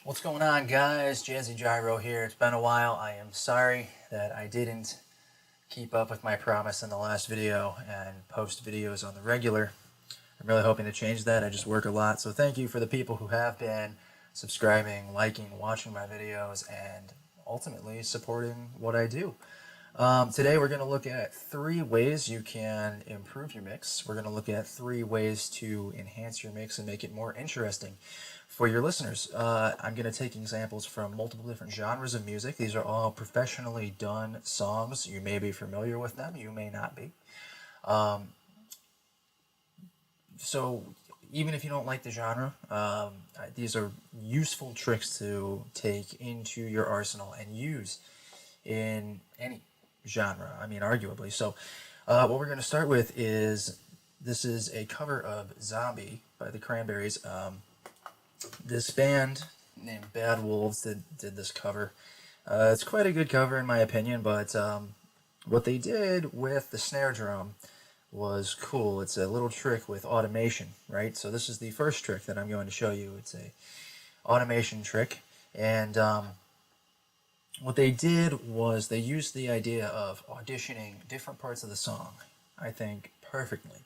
What's going on, guys? Jazzy Gyro here. It's been a while. I am sorry that I didn't keep up with my promise in the last video and post videos on the regular. I'm really hoping to change that. I just work a lot. So thank you for the people who have been subscribing, liking, watching my videos, and ultimately supporting what I do. Today we're going to look at 3 ways you can improve your mix. We're going to look at 3 ways to enhance your mix and make it more interesting for your listeners. I'm going to take examples from multiple different genres of music. These are all professionally done songs. You may be familiar with them, you may not be. So even if you don't like the genre, these are useful tricks to take into your arsenal and use in any genre, arguably. So what we're going to start with is, this is a cover of Zombie by the Cranberries. This band named Bad Wolves did this cover. It's quite a good cover in my opinion, but what they did with the snare drum was cool. It's a little trick with automation, right? So this is the first trick that I'm going to show you. It's a automation trick, and what they did was they used the idea of auditioning different parts of the song, I think, perfectly.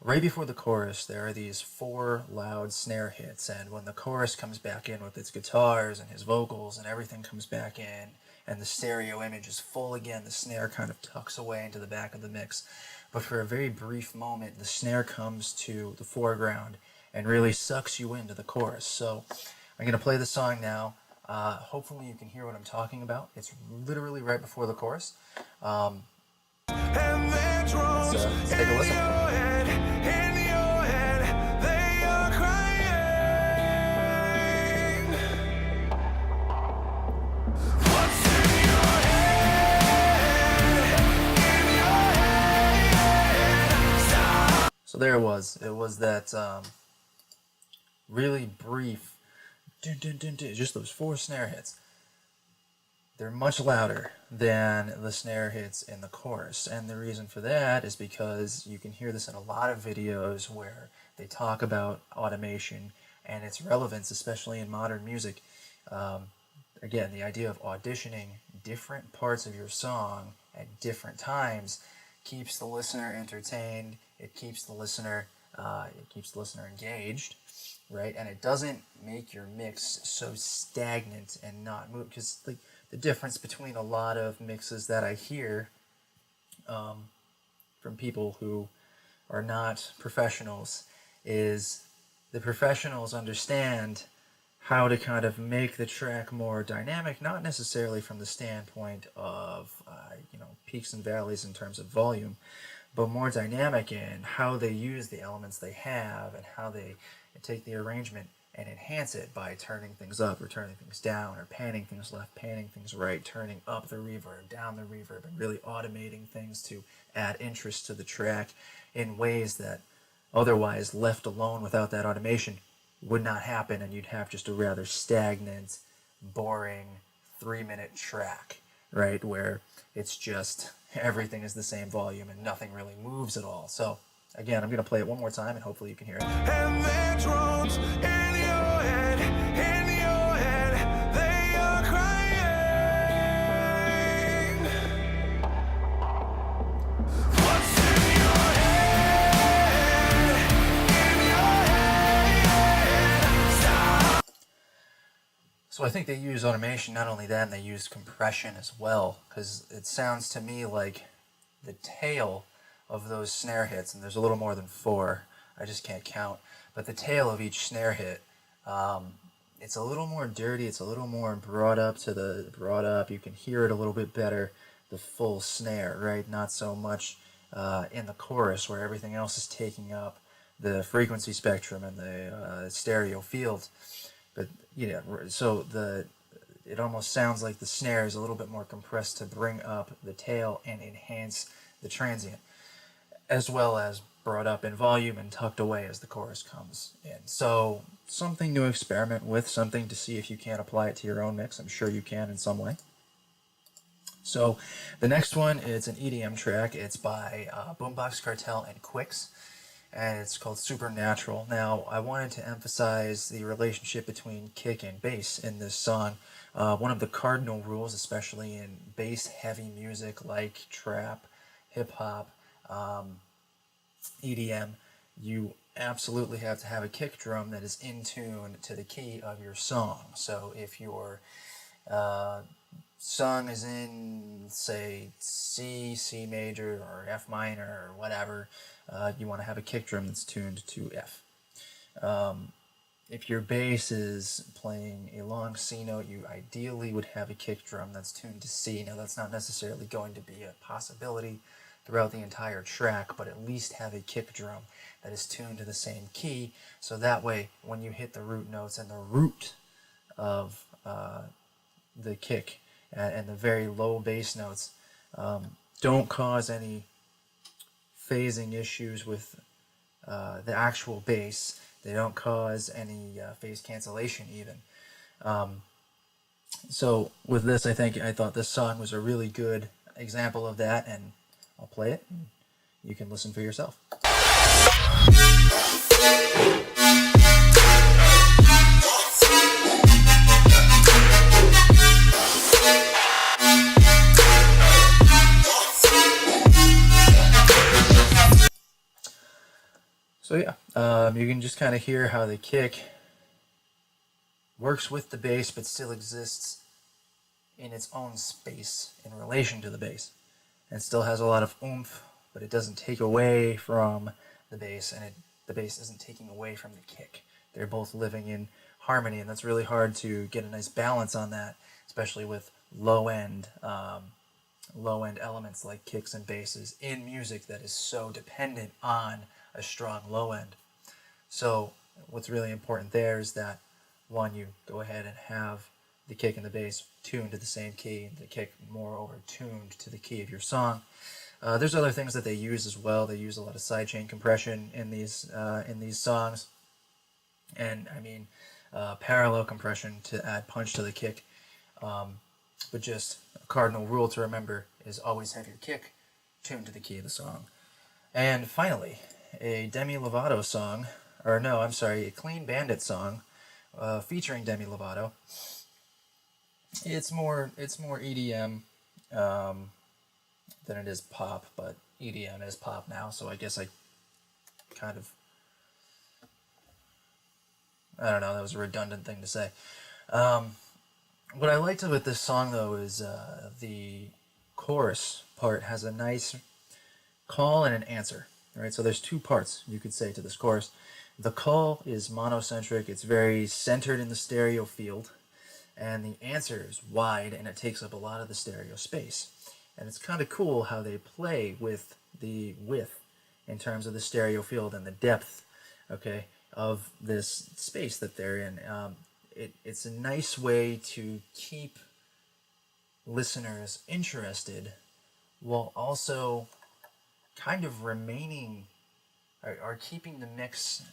Right before the chorus, there are these 4 loud snare hits, and when the chorus comes back in with its guitars and his vocals and everything comes back in, and the stereo image is full again, the snare kind of tucks away into the back of the mix. But for a very brief moment, the snare comes to the foreground and really sucks you into the chorus. So I'm going to play the song now. Hopefully you can hear what I'm talking about. It's literally right before the chorus. Let's take a listen. So there it was. It was that really brief, dun, dun, dun, dun, just those 4 snare hits. They're much louder than the snare hits in the chorus, and the reason for that is because you can hear this in a lot of videos where they talk about automation and its relevance, especially in modern music. Again, the idea of auditioning different parts of your song at different times keeps the listener entertained. It keeps the listener engaged, right? And it doesn't make your mix so stagnant and not move. Because the difference between a lot of mixes that I hear from people who are not professionals is the professionals understand how to kind of make the track more dynamic, not necessarily from the standpoint of peaks and valleys in terms of volume, but more dynamic in how they use the elements they have and how they take the arrangement and enhance it by turning things up or turning things down or panning things left, panning things right, turning up the reverb, down the reverb, and really automating things to add interest to the track in ways that otherwise, left alone without that automation, would not happen, and you'd have just a rather stagnant, boring 3-minute track, right, where it's just everything is the same volume and nothing really moves at all. So again, I'm going to play it one more time and hopefully you can hear it. And the drones in your head, they are crying. What's in your head, stop. So I think they use automation, not only that, and they use compression as well, because it sounds to me like the tail of those snare hits, and there's a little more than 4, I just can't count, but the tail of each snare hit, it's a little more dirty, it's a little more brought up, you can hear it a little bit better, the full snare, right? Not so much in the chorus where everything else is taking up the frequency spectrum and the stereo field. But so it almost sounds like the snare is a little bit more compressed to bring up the tail and enhance the transient, as well as brought up in volume and tucked away as the chorus comes in. So something to experiment with, something to see if you can apply it to your own mix. I'm sure you can in some way. So the next one is an EDM track. It's by Boombox Cartel and Quicks. and it's called Supernatural. Now, I wanted to emphasize the relationship between kick and bass in this song. One of the cardinal rules, especially in bass-heavy music like trap, hip-hop, EDM, you absolutely have to have a kick drum that is in tune to the key of your song. So if your song is in, say, C major, or F minor, or whatever, you want to have a kick drum that's tuned to F. If your bass is playing a long C note, you ideally would have a kick drum that's tuned to C. Now, that's not necessarily going to be a possibility throughout the entire track, but at least have a kick drum that is tuned to the same key, so that way, when you hit the root notes and the root of the kick and the very low bass notes, don't cause any phasing issues with the actual bass. They don't cause any phase cancellation even. So with this, I thought this song was a really good example of that, and I'll play it, and you can listen for yourself. So yeah, you can just kind of hear how the kick works with the bass, but still exists in its own space in relation to the bass, and still has a lot of oomph, but it doesn't take away from the bass, and the bass isn't taking away from the kick. They're both living in harmony, and that's really hard to get a nice balance on that, especially with low-end elements like kicks and basses in music that is so dependent on a strong low end. So what's really important there is that, one, you go ahead and have the kick and the bass tuned to the same key, and the kick moreover tuned to the key of your song. There's other things that they use as well. They use a lot of sidechain compression in these songs, and I mean parallel compression to add punch to the kick. But just a cardinal rule to remember is always have your kick tuned to the key of the song. And finally, a Demi Lovato song, or no, I'm sorry, a Clean Bandit song featuring Demi Lovato. It's more EDM than it is pop, but EDM is pop now, so I guess I kind of, I don't know, that was a redundant thing to say. What I liked with this song, though, is the chorus part has a nice call and an answer. Right, so there's two parts, you could say, to this chorus. The call is monocentric, it's very centered in the stereo field, and the answer is wide, and it takes up a lot of the stereo space. And it's kind of cool how they play with the width in terms of the stereo field and the depth, okay, of this space that they're in. It's a nice way to keep listeners interested while also kind of remaining or keeping the mix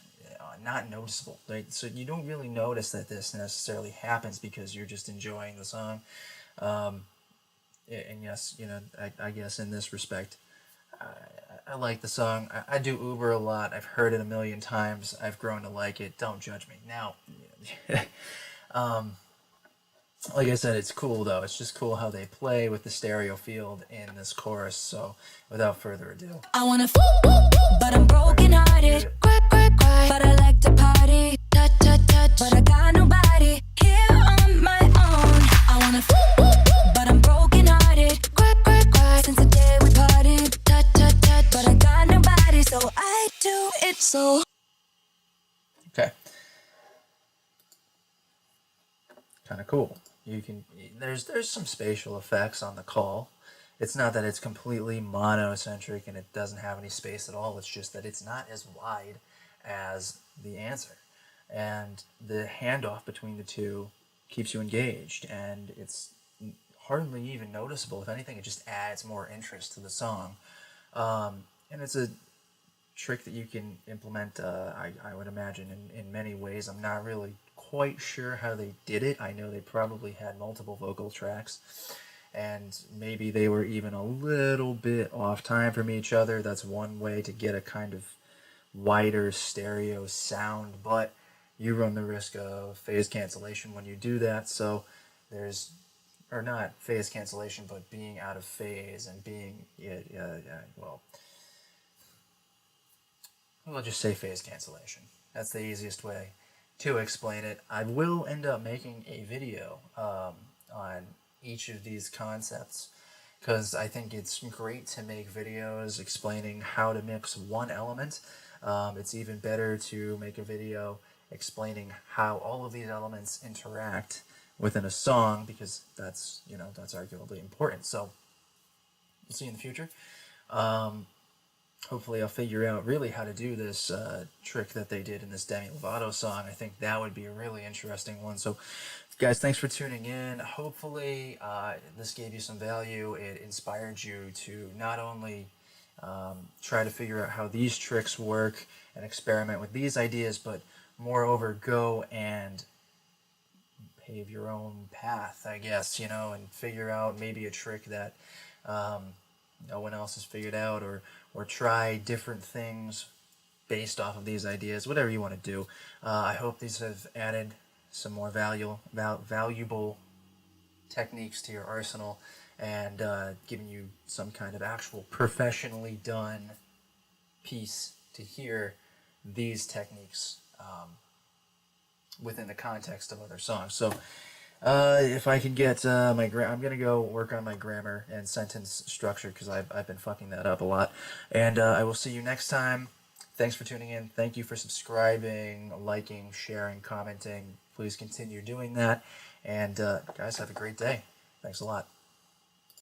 not noticeable, right? So you don't really notice that this necessarily happens because you're just enjoying the song. And yes, you know, I guess in this respect, I like the song. I do Uber a lot. I've heard it a million times. I've grown to like it. Don't judge me. Now, like I said, it's cool, though. It's just cool how they play with the stereo field in this chorus. So, without further ado, I wanna but I'm broken hearted. Cry, cry, cry, but I like to party. Touch, touch, touch, but I got nobody here on my own. I wanna but I'm broken hearted. Cry, cry, cry, since the day we parted. Touch, touch, touch, but I got nobody, so I do it so. okay, kind of cool. There's some spatial effects on the call. It's not that it's completely monocentric and it doesn't have any space at all. It's just that it's not as wide as the answer. And the handoff between the two keeps you engaged, and it's hardly even noticeable. If anything, it just adds more interest to the song. And it's a trick that you can implement, I would imagine, in many ways. I'm not really quite sure how they did it. I know they probably had multiple vocal tracks, and maybe they were even a little bit off time from each other. That's one way to get a kind of wider stereo sound, but you run the risk of phase cancellation when you do that. So there's, or not phase cancellation, but being out of phase and being, well, I'll just say phase cancellation. That's the easiest way to explain it. I will end up making a video on each of these concepts, because I think it's great to make videos explaining how to mix one element. It's even better to make a video explaining how all of these elements interact within a song, because that's, that's arguably important. So we'll see in the future. Hopefully I'll figure out really how to do this trick that they did in this Demi Lovato song. I think that would be a really interesting one. So guys, thanks for tuning in. Hopefully this gave you some value. It inspired you to not only try to figure out how these tricks work and experiment with these ideas, but moreover go and pave your own path, I guess, and figure out maybe a trick that no one else has figured out, or try different things based off of these ideas, whatever you want to do. I hope these have added some more valuable techniques to your arsenal, and given you some kind of actual professionally done piece to hear these techniques within the context of other songs. So if I can get I'm going to go work on my grammar and sentence structure, because I've been fucking that up a lot. And I will see you next time. Thanks for tuning in. Thank you for subscribing, liking, sharing, commenting. Please continue doing that. And guys, have a great day. Thanks a lot.